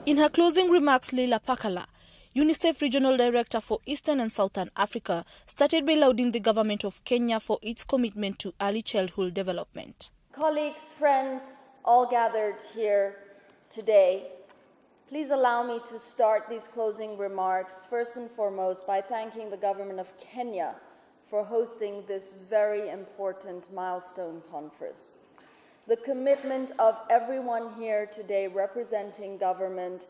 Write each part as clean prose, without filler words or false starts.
In her closing remarks, Leila Pakala, UNICEF Regional Director for Eastern and Southern Africa, started by lauding the government of Kenya for its commitment to early childhood development. Colleagues, friends, all gathered here today, please allow me to start these closing remarks first and foremost by thanking the government of Kenya for hosting this very important milestone conference. The commitment of everyone here today representing government,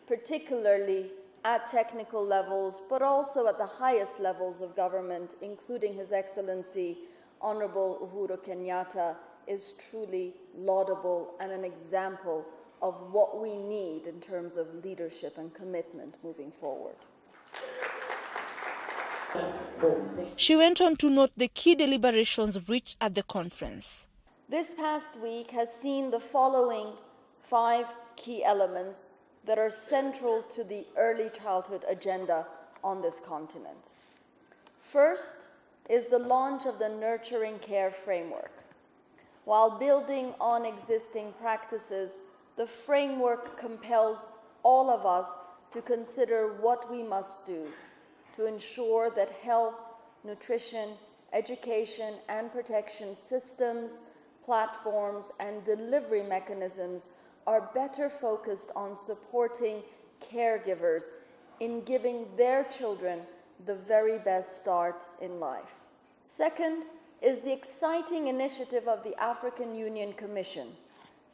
particularly at technical levels, but also at the highest levels of government, including His Excellency Honorable Uhuru Kenyatta, is truly laudable and an example of what we need in terms of leadership and commitment moving forward. She went on to note the key deliberations reached at the conference. This past week has seen the following 5 key elements that are central to the early childhood agenda on this continent. First is the launch of the Nurturing Care Framework. While building on existing practices, the framework compels all of us to consider what we must do to ensure that health, nutrition, education, and protection systems, platforms, and delivery mechanisms are better focused on supporting caregivers in giving their children the very best start in life. Second is the exciting initiative of the African Union Commission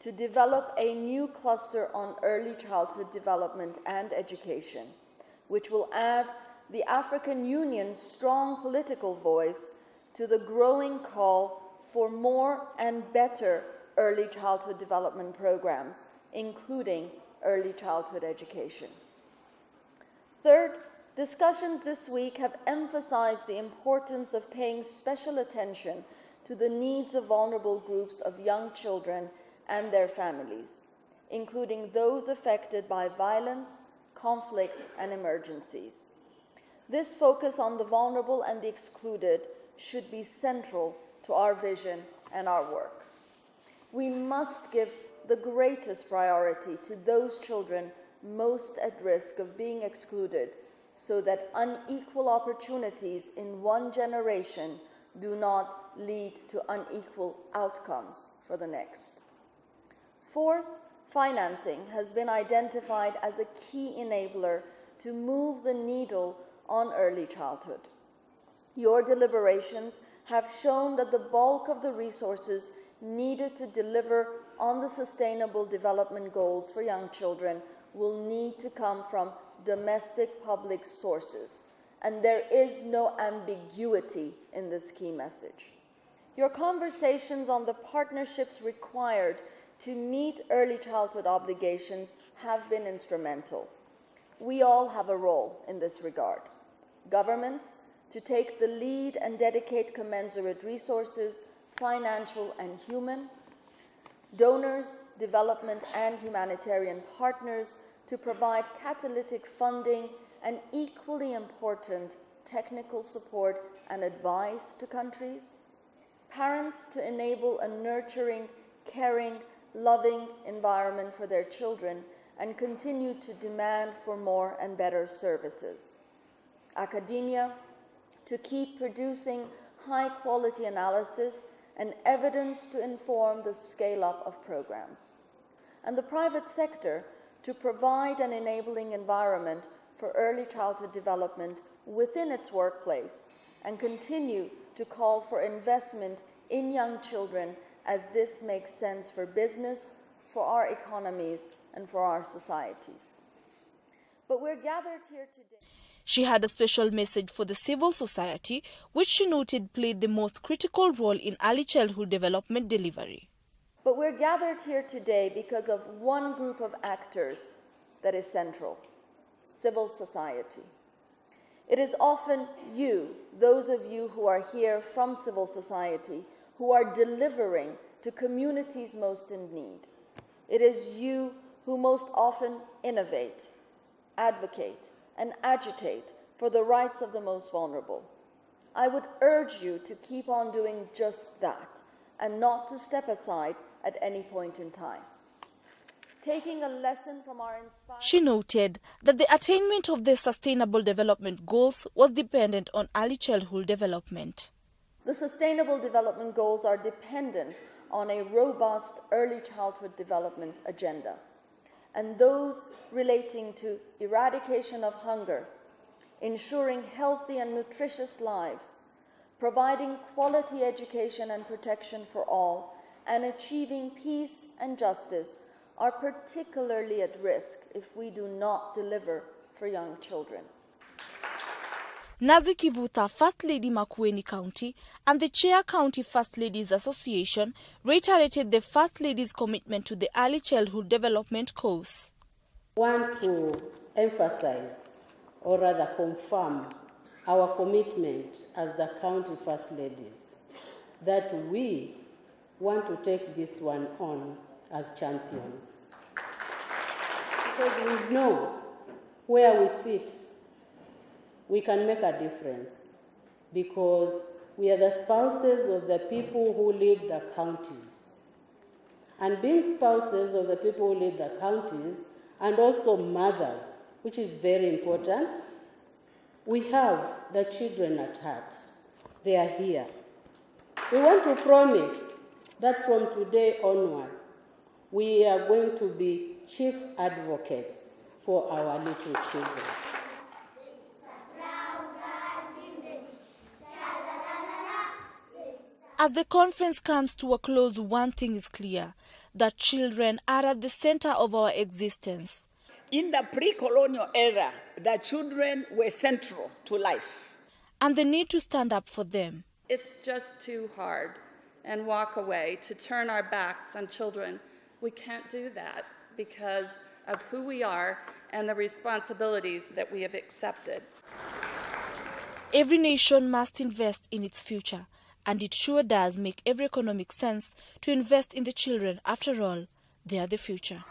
to develop a new cluster on early childhood development and education, which will add the African Union's strong political voice to the growing call for more and better early childhood development programs, including early childhood education. Third, discussions this week have emphasized the importance of paying special attention to the needs of vulnerable groups of young children and their families, including those affected by violence, conflict, and emergencies. This focus on the vulnerable and the excluded should be central to our vision and our work. We must give the greatest priority to those children most at risk of being excluded so that unequal opportunities in one generation do not lead to unequal outcomes for the next. Fourth, financing has been identified as a key enabler to move the needle on early childhood. Your deliberations have shown that the bulk of the resources needed to deliver on the Sustainable Development Goals for young children will need to come from domestic public sources, and there is no ambiguity in this key message. Your conversations on the partnerships required to meet early childhood obligations have been instrumental. We all have a role in this regard. Governments, to take the lead and dedicate commensurate resources, financial and human. Donors, development and humanitarian partners to provide catalytic funding and equally important technical support and advice to countries. Parents to enable a nurturing, caring, loving environment for their children and continue to demand for more and better services. Academia to keep producing high-quality analysis and evidence to inform the scale-up of programs. And the private sector to provide an enabling environment for early childhood development within its workplace and continue to call for investment in young children as this makes sense for business, for our economies, and for our societies. But we're gathered here today. She had a special message for the civil society, which she noted played the most critical role in early childhood development delivery. But we're gathered here today because of one group of actors that is central: civil society. It is often you, those of you who are here from civil society, who are delivering to communities most in need. It is you who most often innovate, advocate, and agitate for the rights of the most vulnerable. I would urge you to keep on doing just that and not to step aside at any point in time. Taking a lesson from our inspiring... She noted that the attainment of the Sustainable Development Goals was dependent on early childhood development. The Sustainable Development Goals are dependent on a robust early childhood development agenda, and those relating to eradication of hunger, ensuring healthy and nutritious lives, providing quality education and protection for all, and achieving peace and justice are particularly at risk if we do not deliver for young children. Nazi Kivuta, First Lady Makueni County, and the Chair County First Ladies Association reiterated the First Lady's commitment to the early childhood development course. I want to emphasize, or rather confirm, our commitment as the County First Ladies that we want to take this one on as champions. Because we know where we sit, we can make a difference, because we are the spouses of the people who lead the counties. And being spouses of the people who lead the counties, and also mothers, which is very important, we have the children at heart. They are here. We want to promise that from today onward, we are going to be chief advocates for our little children. As the conference comes to a close, one thing is clear, that children are at the center of our existence. In the pre-colonial era, the children were central to life. And the need to stand up for them. It's just too hard and walk away, to turn our backs on children. We can't do that because of who we are and the responsibilities that we have accepted. Every nation must invest in its future, and it sure does make every economic sense to invest in the children. After all, they are the future.